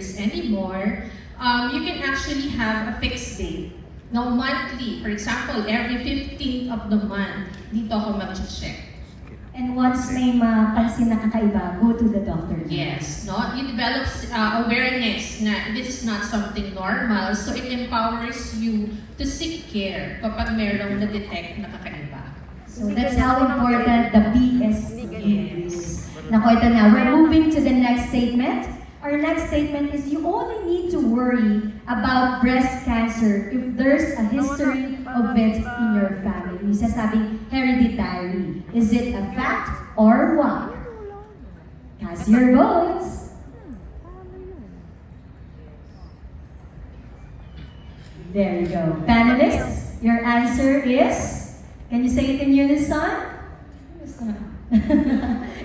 cancers anymore, you can actually have a fixed date. Now, monthly, for example, every 15th of the month, dito ako mag-check. And once may mapansin na kakaiba, go to the doctor. Yes, no? You develop awareness na this is not something normal, so it empowers you to seek care kapag merong na-detect na kakaiba. So that's how important the BSE is. Naku, ito na. We're moving to the next statement. Our next statement is you only need to worry about breast cancer if there's a history of it in your family. Sasabing hereditary. Is it a fact or what? Cast your votes. There you go. Panelists, your answer is, can you say it in unison?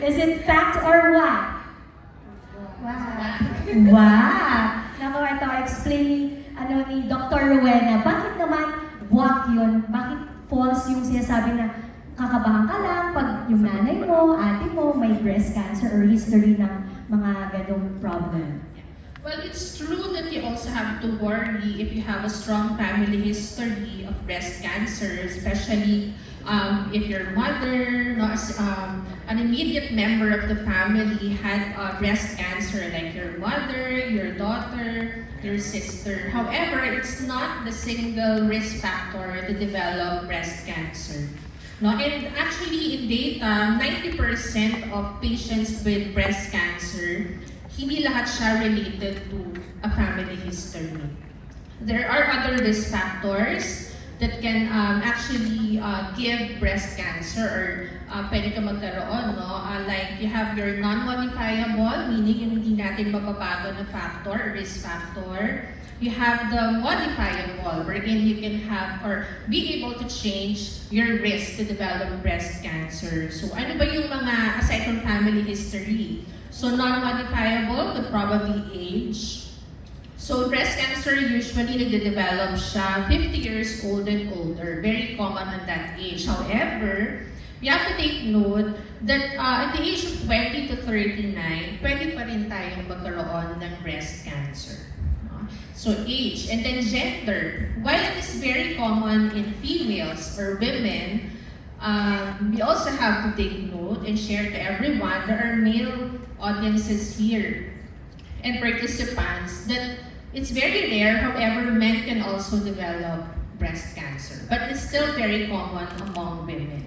Is it fact or what? Wow! Naku, ito, explaining ni Dr. Rowena, bakit naman buwak yun? Bakit false yung sinasabi na kakabahan ka lang pag yung nanay mo, ate mo, may breast cancer or history ng mga ganong problem? Well, it's true that you also have to worry if you have a strong family history of breast cancer, especially if your mother, an immediate member of the family had breast cancer, like your mother, your daughter, your sister. However, it's not the single risk factor to develop breast cancer. No, and actually in data, 90% of patients with breast cancer, hindi lahat siya related to a family history. There are other risk factors that can actually give breast cancer or pwede ka magkaroon, no? Like you have your non-modifiable, meaning yung hindi natin mababago na factor or risk factor. You have the modifiable, wherein you can have or be able to change your risk to develop breast cancer. So ano ba yung mga, aside from family history? So non-modifiable could probably age. So breast cancer usually nagde-develop siya 50 years old and older. Very common at that age. However, we have to take note that at the age of 20 to 39, pwede pa rin tayong magkaroon ng breast cancer. So age and then gender. While it is very common in females or women, we also have to take note and share to everyone there are male audiences here and participants that it's very rare, however, men can also develop breast cancer. But it's still very common among women.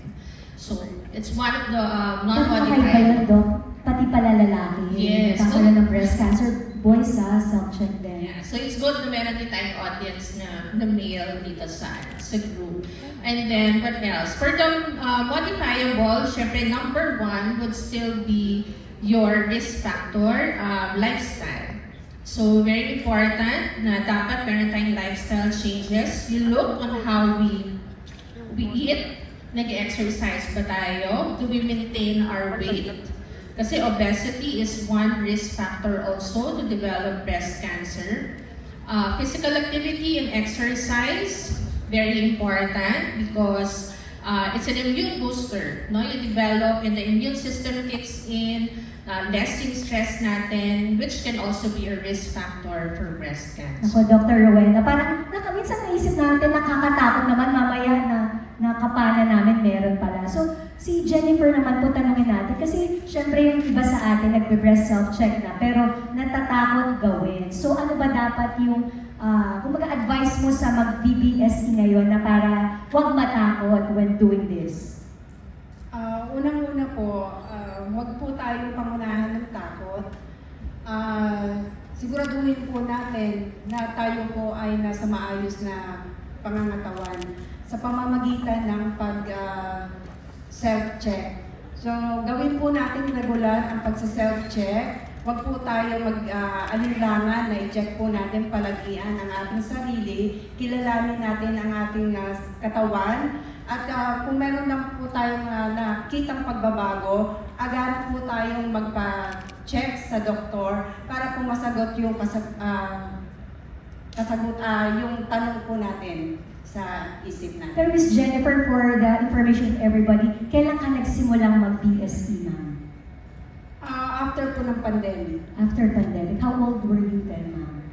So, it's one of the non-modified. Pati pala lalaki. Yes. Kakaroon ng breast cancer. Boys, self-check din. Yeah. So, it's good na meron din tayong audience na male dito sa group. And then, what else? For the modifiable, syempre, number one would still be your risk factor, lifestyle. So, very important na dapat meron tayong lifestyle changes. You look on how we eat. Nag-exercise ba tayo? Do we maintain our weight? Kasi obesity is one risk factor also to develop breast cancer. Physical activity and exercise, very important because it's an immune booster. No? You develop and the immune system kicks in, less yung stress natin, which can also be a risk factor for breast cancer. Ako, Dr. Rowena, parang minsan naisip natin, nakakatakot naman mamaya na kapana namin meron pala. So, si Jennifer naman po tanungin natin, kasi syempre yung iba sa atin nagbe-breast self-check na, pero natatakot gawin. So, ano ba dapat yung, kumbaga advice mo sa mag-BBSE ngayon na para huwag matakot when doing this? Unang-una po, huwag po tayong pangunahan ng takot. Siguraduhin po natin na tayo po ay nasa maayos na pangangatawan sa pamamagitan ng self-check. So, gawin po natin regular ang pagsa-self-check. Huwag po tayo mag-alinlangan na i-check po natin palagian ang ating sarili. Kilalanin natin ang ating katawan. At kung meron lang po tayong nakitang pagbabago, agaran po tayong magpa-check sa doktor para po masagot yung yung tanong po natin sa isip natin. Pero Ms. Jennifer, for the information of everybody, kailan ka nagsimulang mag-BSE na? after po ng pandemic. After pandemic, how old were you then, ma'am?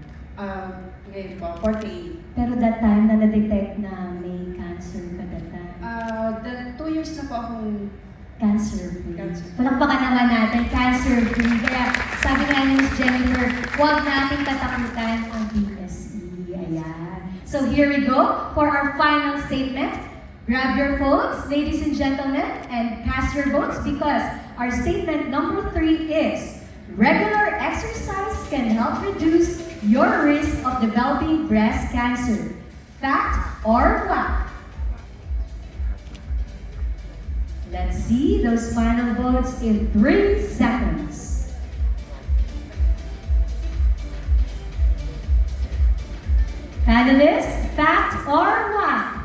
Ngayon po, 48. Pero that time na na-detect na may cancer ka that time. 2 years na po akong Cancer-free. Cancer. Palakpakan naman natin, cancer-free. Kaya sabi nga ni Ms. Jennifer, huwag nating katakutan ang BSE. Ayan. So here we go for our final statement. Grab your phones, ladies and gentlemen, and cast your votes because our statement number 3 is regular exercise can help reduce your risk of developing breast cancer. Fact or what? Let's see those final votes in 3 seconds. Panelists, fact or what?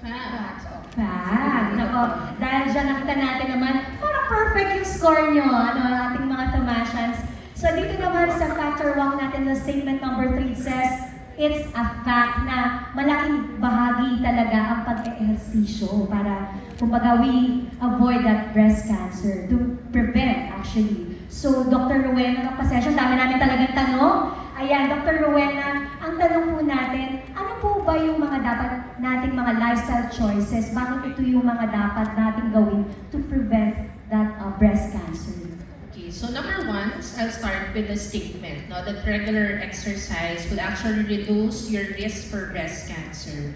Fact. Fact. Nako, dahil dyan nakita natin naman, parang perfect yung score nyo, ating mga Thomasians. So dito naman sa factor walk natin, the statement number 3 says, it's a fact na malaking bahagi talaga ang pag-ehersisyo para, kumbaga, we avoid that breast cancer, to prevent actually. So, Dr. Rowena, kapasensya, dami namin talagang tanong. Ayan, Dr. Rowena, ang tanong po natin, ano po ba yung mga dapat nating mga lifestyle choices? Bakit ito yung mga dapat nating gawin to prevent that breast cancer? Okay, so number 1, I'll start with the statement, no, that regular exercise will actually reduce your risk for breast cancer.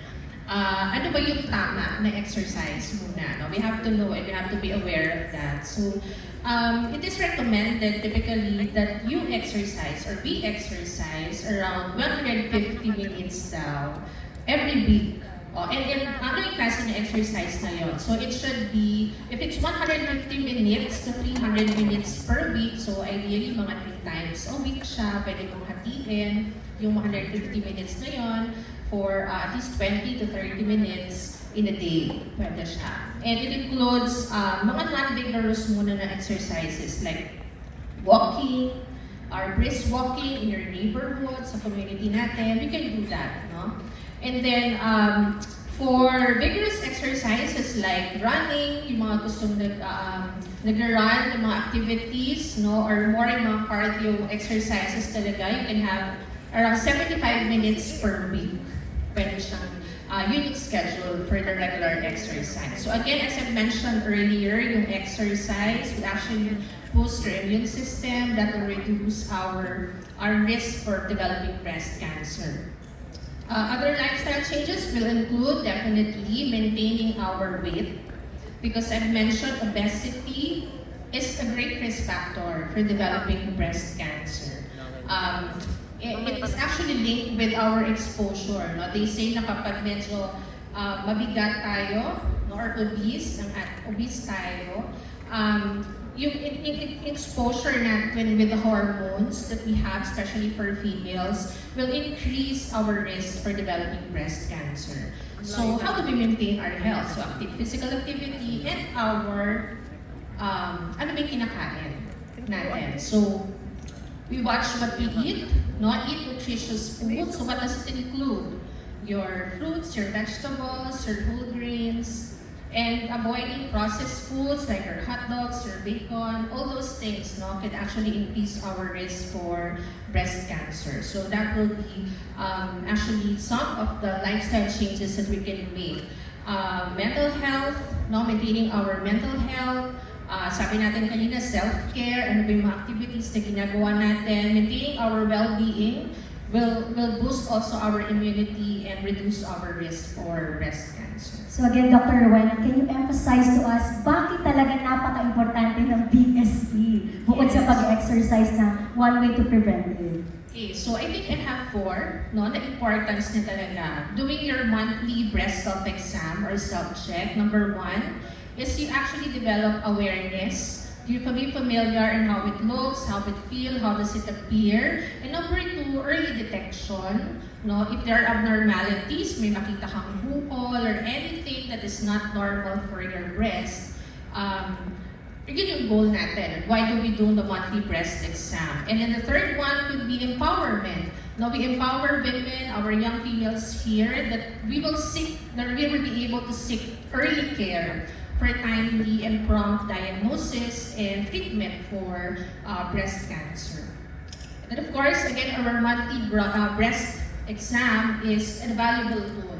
Ano ba yung tama na exercise muna? No? We have to know and we have to be aware of that. So, it is recommended typically that you exercise or we exercise around 150 minutes daw every week. And ano yung klase ng exercise na yun? So it should be, if it's 150 minutes to 300 minutes per week, so ideally mga 3 times a week siya, pwede mong hatiin yung 150 minutes na yun for at least 20 to 30 minutes in a day. Pwede siya. And it includes mga non-vigorous muna na exercises like walking, or brisk walking in your neighborhood, sa community natin. We can do that, no? And then, for vigorous exercises like running, yung mga gustong nag-run, yung mga activities, no, or more yung mga cardio exercises talaga, you can have around 75 minutes per week. Pwede siyang unique schedule for the regular exercise. So again, as I mentioned earlier, yung exercise will actually boost your immune system, that will reduce our risk for developing breast cancer. Other lifestyle changes will include definitely maintaining our weight, because I've mentioned obesity is a great risk factor for developing breast cancer. It is actually linked with our exposure. No? They say na kapag medyo mabigat tayo, no, or obese tayo, yung exposure natin with the hormones that we have, especially for females, will increase our risk for developing breast cancer. So how do we maintain our health? So physical activity and our, ano ba yung kinakain natin? So we watch what we eat, not eat nutritious food. So what does it include? Your fruits, your vegetables, your whole grains, and avoiding processed foods like your hot dogs, your bacon, all those things, no, can actually increase our risk for breast cancer. So that will be actually some of the lifestyle changes that we can make. Mental health, no, maintaining our mental health. Sabi natin kanina, self-care, ano ba yung mga activities na ginagawa natin, maintaining our well-being will boost also our immunity and reduce our risk for breast cancer. So again, Dr. Rowena, can you emphasize to us bakit talaga napaka-importante ng BSE bukod sa pag-exercise na one way to prevent it? Okay, so I think I have 4, no, na importance niya talaga. Doing your monthly breast self-exam or self-check, number 1, is you actually develop awareness. You can be familiar in how it looks, how it feels, how does it appear. And number 2, early detection. No, if there are abnormalities, may makita kang bukol or anything that is not normal for your breast, yun yung goal natin. Why do we do the monthly breast exam? And then the third one could be empowerment. No, we empower women, our young females here, that we will be able to seek early care for timely and prompt diagnosis and treatment for breast cancer. And of course, again, our monthly breast exam is a valuable tool,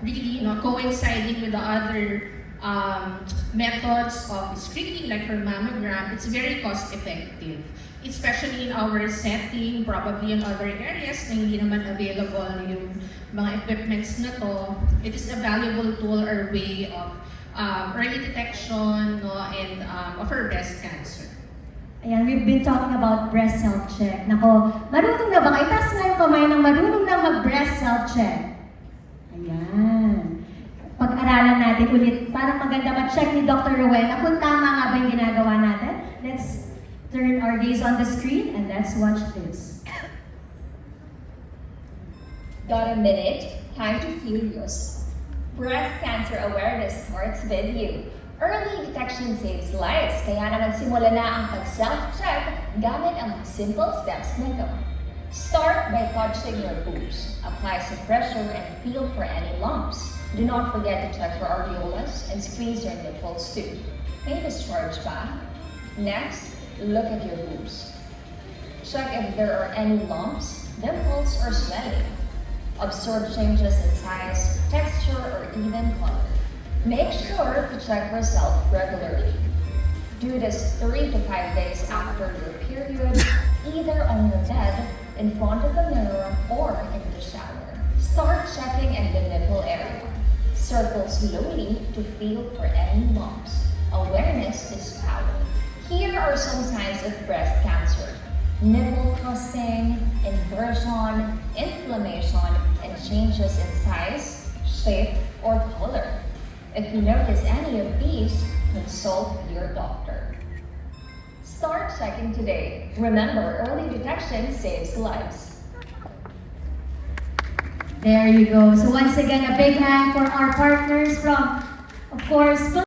really, coinciding with the other methods of screening like for mammogram. It's very cost effective, especially in our setting, probably in other areas na hindi naman available yung mga equipments na to. It is a valuable tool or way of early detection and of our breast cancer. Ayan, we've been talking about breast health check. Nako, marunong na ba kayo? Itaas nga yung kamay ng marunong na mag-breast health check. Ayan. Pag-aralan natin ulit, parang maganda ma-check ni Dr. Rowena kung tama nga ba yung ginagawa natin. Let's turn our gaze on the screen and let's watch this. Got a minute? Time to feel yourself. Breast cancer awareness starts with you. Early detection saves lives, kaya naman simula na ang pag-self-check gamit ang mga simple steps na ito. Start by touching your boobs. Apply some pressure and feel for any lumps. Do not forget to check your areolas and squeeze your nipples too. May discharge ba? Next, look at your boobs. Check if there are any lumps, dimples, or swelling. Observe changes in size, texture, or even color. Make sure to check yourself regularly. Do this 3 to 5 days after your period, either on your bed, in front of the mirror, or in the shower. Start checking in the nipple area. Circle slowly to feel for any lumps. Awareness is power. Here are some signs of breast cancer: nipple crusting, inversion, inflammation, and changes in size, shape, or color. If you notice any of these, consult your doctor. Start checking today. Remember, early detection saves lives. There you go. So once again, a big hand for our partners from, of course,